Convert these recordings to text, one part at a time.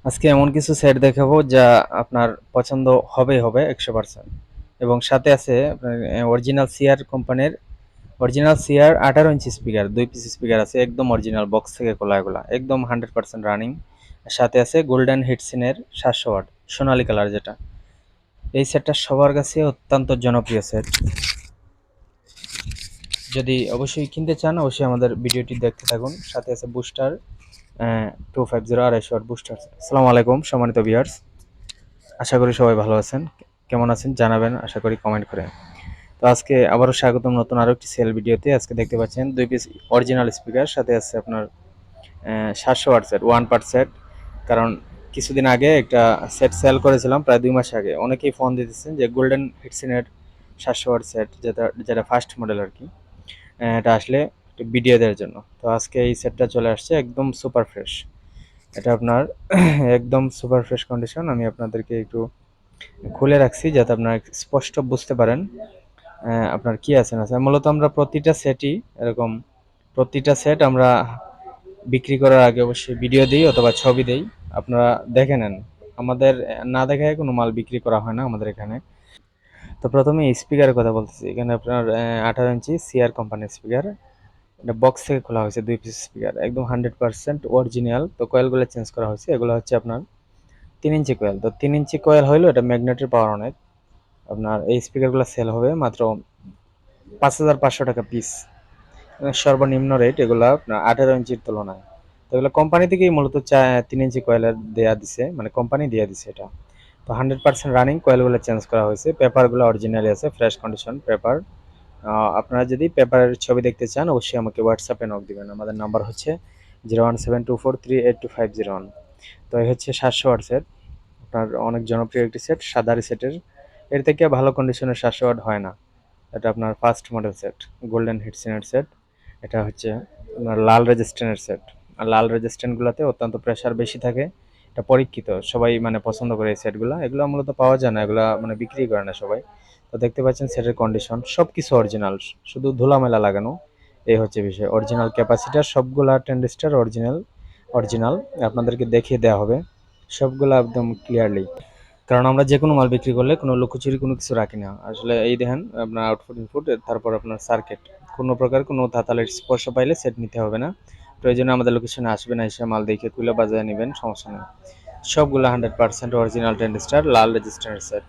আজকে এমন কিছু সেট দেখাবো যা আপনার পছন্দ হবে 100%। এবং সাথে আছে আপনার অরিজিনাল সিআর কোম্পানির original CR 18 inch speaker, 2 piece speaker আছে, একদম অরিজিনাল বক্স থেকে খোলা, এগুলা একদম 100% রানিং। সাথে আছে গোল্ডেন হিটসিনের 700 ওয়াট সোনালী কালার, যেটা এই সেটটা সবার কাছে অত্যন্ত জনপ্রিয় সেট। যদি অবশ্যই কিনতে চান অবশ্যই আমাদের ভিডিওটি দেখতে থাকুন। সাথে আছে বুস্টার 250 250 বুস্টার। আসসালামু আলাইকুম সম্মানিত ভিউয়ার্স, আশা করি সবাই ভালো আছেন। কেমন আছেন জানাবেন, আশা করি কমেন্ট করে। তো আজকে আবারও স্বাগতম নতুন আরও একটি সেল ভিডিওতে। আজকে দেখতে পাচ্ছেন 2 পিস অরিজিনাল স্পিকার, সাথে আছে আপনার 700 ওয়াট সেট, 1 পার্ট সেট। কারণ কিছুদিন আগে একটা সেট সেল করেছিলাম প্রায় 2 মাস আগে, অনেকেই ফোন দিতেছেন যে গোল্ডেন হিটসিনের 700 ওয়াট সেট, যেটা যেটা ফার্স্ট মডেল আর কি, এটা আসলে ভিডিও দেওয়ার জন্য। তো আজকে এই সেটটা চলে আসছে একদম সুপার ফ্রেশ। এটা আপনার একদম সুপার ফ্রেশ কন্ডিশন। আমি আপনাদেরকে একটু খুলে রাখছি যাতে আপনারা স্পষ্ট বুঝতে পারেন আপনার কি আছে না আছে। মূলত আমরা প্রতিটা সেটই এরকম, প্রতিটা সেট আমরা বিক্রি করার আগে অবশ্যই ভিডিও দিই অথবা ছবি দেই, আপনারা দেখে নেন। আমাদের না দেখায় কোনো মাল বিক্রি করা হয় না আমাদের এখানে। তো প্রথমে স্পিকারের কথা বলতেছি। এখানে আপনার 18 ইঞ্চি সিআর কোম্পানির স্পিকার, এটা বক্স থেকে খোলা হয়েছে, 2 পিস স্পিকার একদম 100% অরিজিনাল। তো কয়েলগুলো চেঞ্জ করা হয়েছে, এগুলো হচ্ছে আপনার 3 ইঞ্চি কয়েল। তো 3 ইঞ্চি কয়েল হইলেও এটা ম্যাগনেটের পাওয়ার অনেক। আপনার এই স্পিকারগুলো সেল হবে মাত্র 5,500 টাকা পিস, সর্বনিম্ন রেট এগুলো আপনার 18 ইঞ্চির তুলনায়। তো এগুলো কোম্পানি থেকেই মূলত 3 ইঞ্চি কয়েলের দেয়া দিছে, মানে কোম্পানি দিয়ে দিছে এটা। তো 100% রানিং কয়েলগুলো চেঞ্জ করা হয়েছে, পেপারগুলো অরিজিনালি আছে, ফ্রেশ কন্ডিশন পেপার। আপনারা যদি পেপারের ছবি দেখতে চান অবশ্যই আমাকে হোয়াটসঅ্যাপে নক দিবেন। আমাদের নাম্বার হচ্ছে 01724382501। তো এই হচ্ছে 700 ওয়াট সেট, আপনার অনেক জনপ্রিয় একটি সেট, সাদা সেটের। এর থেকে ভালো কন্ডিশনের 700 ওয়াট হয় না। এটা আপনার ফার্স্ট মডেল সেট, গোল্ডেন হিটসিনের সেট। এটা হচ্ছে আপনার লাল রেজিস্ট্যান্টের সেট। আর লাল রেজিস্ট্যান্টগুলোতে অত্যন্ত প্রেশার বেশি থাকে, এটা পরীক্ষিত, সবাই মানে পছন্দ করে এই সেটগুলো। এগুলো মূলত পাওয়া যায় না, এগুলো মানে বিক্রি করে না সবাই। তো দেখতে পাচ্ছেন সেটের কন্ডিশন সব কিছু অরিজিনাল, শুধু ধুলামেলা লাগানো, এই হচ্ছে বিষয়। অরিজিনাল ক্যাপাসিটার সবগুলা ট্রানজিস্টার অরিজিনাল, অরিজিনাল আপনাদেরকে দেখিয়ে দেওয়া হবে সবগুলা একদম ক্লিয়ারলি। কারণ আমরা যে কোনো মাল বিক্রি করলে কোনো লুকোচুরি কোনো কিছু রাখি না আসলে। এই দেখেন আপনার আউটপুট ইনপুট, তারপর আপনার সার্কিট, কোনো প্রকার কোনো ধাতালের স্পর্শ পাইলে সেট নিতে হবে না। প্রয়োজনে আমাদের লোকেশনে আসবেন, এসে মাল দেখে খুলে বাজারে নেবেন, সমস্যা নেই। সবগুলো 100% অরিজিনাল ট্রানজিস্টার লাল রেজিস্ট্যান্টের সেট,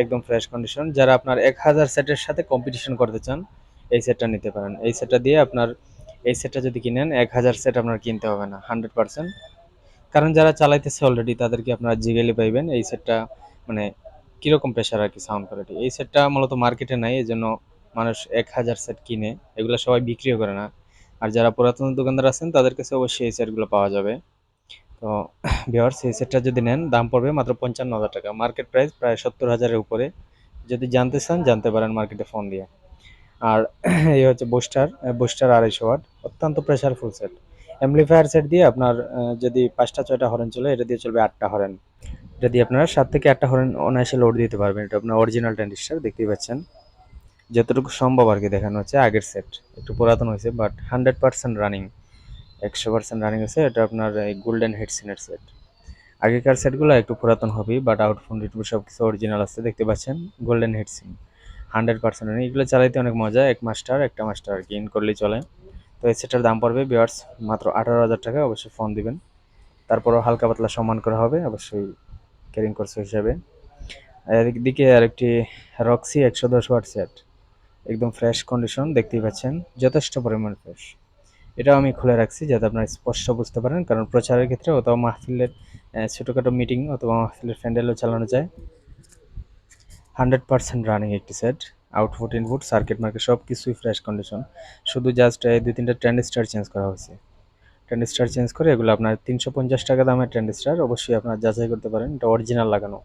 একদম ফ্রেশ কন্ডিশন। যারা আপনার 1000 সেটের সাথে কম্পিটিশন করতে চান এই সেটটা নিতে পারেন। এই সেটটা দিয়ে আপনার, এই সেটটা যদি কিনেন 1000 সেট আপনার কিনতে হবে না 100%। কারণ যারা চালাইতেছে অলরেডি তাদেরকে আপনারা জিগেলি পাইবেন। এই সেটটা মানে কিরকম প্রেশার আর কি, সাউন্ড কোয়ালিটি, এই সেটটা মূলত মার্কেটে নাই, এই জন্য মানুষ 1000 সেট কিনে, এগুলো সবাই বিক্রিও করে না। আর যারা পুরাতন দোকানদার আছেন তাদের কাছে অবশ্যই এই সেটগুলো পাওয়া যাবে। তো ভিউয়ার্স, এই সেটটা যদি নেন দাম পড়বে মাত্র 55,000 টাকা, মার্কেট প্রাইস প্রায় 70,000-এর উপরে। যদি জানতে চান জানতে পারেন মার্কেটে ফোন দিয়ে। আর এই হচ্ছে বুস্টার, বুস্টার 250 ওয়াট, অত্যন্ত প্রেশারফুল সেট। অ্যাম্পলিফায়ার সেট দিয়ে আপনার যদি 5টা 6টা হরেন চলে, এটা দিয়ে চলবে 8টা হরেন। এটা দিয়ে আপনারা 7 থেকে 8টা হরেন অনায়াসে লোড দিতে পারবেন। এটা আপনার অরিজিনাল ট্রানজিস্টার দেখতেই পাচ্ছেন, যতটুকু সম্ভব আর কি দেখানো হচ্ছে। আগের সেট একটু পুরাতন হয়েছে বাট 100% রানিং, 100% রানিং আছে। এটা আপনার এই গোল্ডেন হেডসিনের সেট। আগেকার সেটগুলো একটু পুরাতন হবেই বাট আউটফোন রিটুন সব কিছু অরিজিনাল আছে, দেখতে পাচ্ছেন গোল্ডেন হেডসিন 100% রানিং। এগুলো চালাইতে অনেক মজা, একটা মাস্টার আর কি ইন করলেই চলে। তো এই সেটটার দাম পড়বে ভিউয়ার্স মাত্র 18,000 টাকা। অবশ্যই ফোন দিবেন, তারপরও হালকা পাতলা সম্মান করা হবে অবশ্যই ক্যারিং কোর্স হিসাবে। আর এদিকে আরেকটি রক্সি 110 ওয়াট সেট, একদম ফ্রেশ কন্ডিশন, দেখতেই পাচ্ছেন যথেষ্ট পরিমাণ ফ্রেশ। এটাও আমি খুলে রাখছি যাতে আপনারা স্পষ্ট বুঝতে পারেন, কারণ প্রচারের ক্ষেত্রে অথবা মাহফিলের ছোটোখাটো মিটিং অথবা মাহফিলের প্যান্ডেলও চালানো যায়। 100% রানিং একটি set, output input circuit market সব কিছুই ফ্রেশ কন্ডিশন। শুধু জাস্ট 2-3টা ট্রানজিস্টার চেঞ্জ করা হয়েছে। ট্রানজিস্টার চেঞ্জ করে এগুলো আপনার 350 টাকা দামের ট্রানজিস্টার, অবশ্যই আপনার যাচাই করতে পারেন এটা অরিজিনাল লাগানো,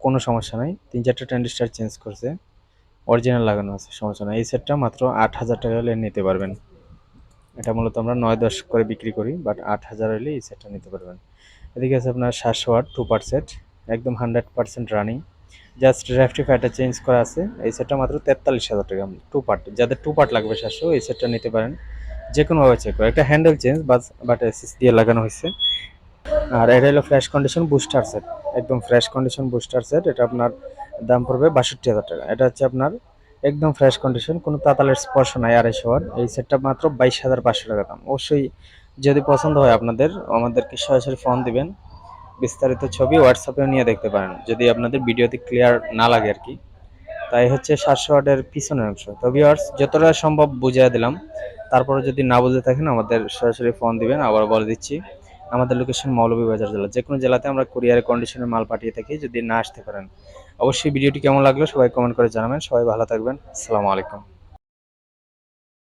কোনো সমস্যা নাই। 3-4টা ট্রানজিস্টার চেঞ্জ করছে, অরিজিনাল লাগানো আছে, সমস্যা নাই। এই সেটটা মাত্র 8,000 টাকা হলে নিতে পারবেন। এটা মূলত আমরা 9-10 করে বিক্রি করি বাট 8,000 হলে এই সেটটা নিতে পারবেন। এদিকে আছে আপনার 700 ওয়াট 2 পার্ট সেট, একদম 100% রানিং, জাস্ট রেফটিফায়ারটা চেঞ্জ করা আছে। এই সেটটা মাত্র 43,000 টাকা, 2 পার্ট। যাদের 2 পার্ট লাগবে 700, এই সেটটা নিতে পারেন। যে কোনোভাবে চেক করে, একটা হ্যান্ডেল চেঞ্জ বাট এসএস দিয়ে লাগানো হয়েছে, আর এটা হলো ফ্রেশ কন্ডিশন বুস্টার সেট, একদম ফ্রেশ কন্ডিশন বুস্টার সেট। এটা আপনার দাম পড়বে ৬২,০০০ টাকা। এটা হচ্ছে আপনার একদম ফ্রেশ কন্ডিশন, কোনো তাতালের স্পর্শ নাই। ২৫০ ওয়াট এই সেটটা মাত্র ২২,৫০০ টাকা দাম। অবশ্যই যদি পছন্দ হয় আপনাদের আমাদেরকে সরাসরি ফোন দিবেন, বিস্তারিত ছবি হোয়াটসঅ্যাপেও নিয়ে দেখতে পারেন যদি আপনাদের ভিডিওতে ক্লিয়ার না লাগে আর কি। তাই হচ্ছে ৭০০ ওয়াটের পিছনের অংশ। তো ভিউয়ার্স যতটা সম্ভব বুঝিয়ে দিলাম, তারপরে যদি না বুঝে থাকেন আমাদের সরাসরি ফোন দিবেন। আবার বলে দিচ্ছি, আমাদের লোকেশন মৌলভীবাজার জেলা। যে কোনো জেলাতে আমরা কুরিয়ারে কন্ডিশনে মাল পাঠিয়ে থাকি, যদি না আসতে পারেন। অবশ্যই ভিডিওটি কেমন লাগলো সবাই কমেন্ট করে জানাবেন। সবাই ভালো থাকবেন। আসসালামু আলাইকুম।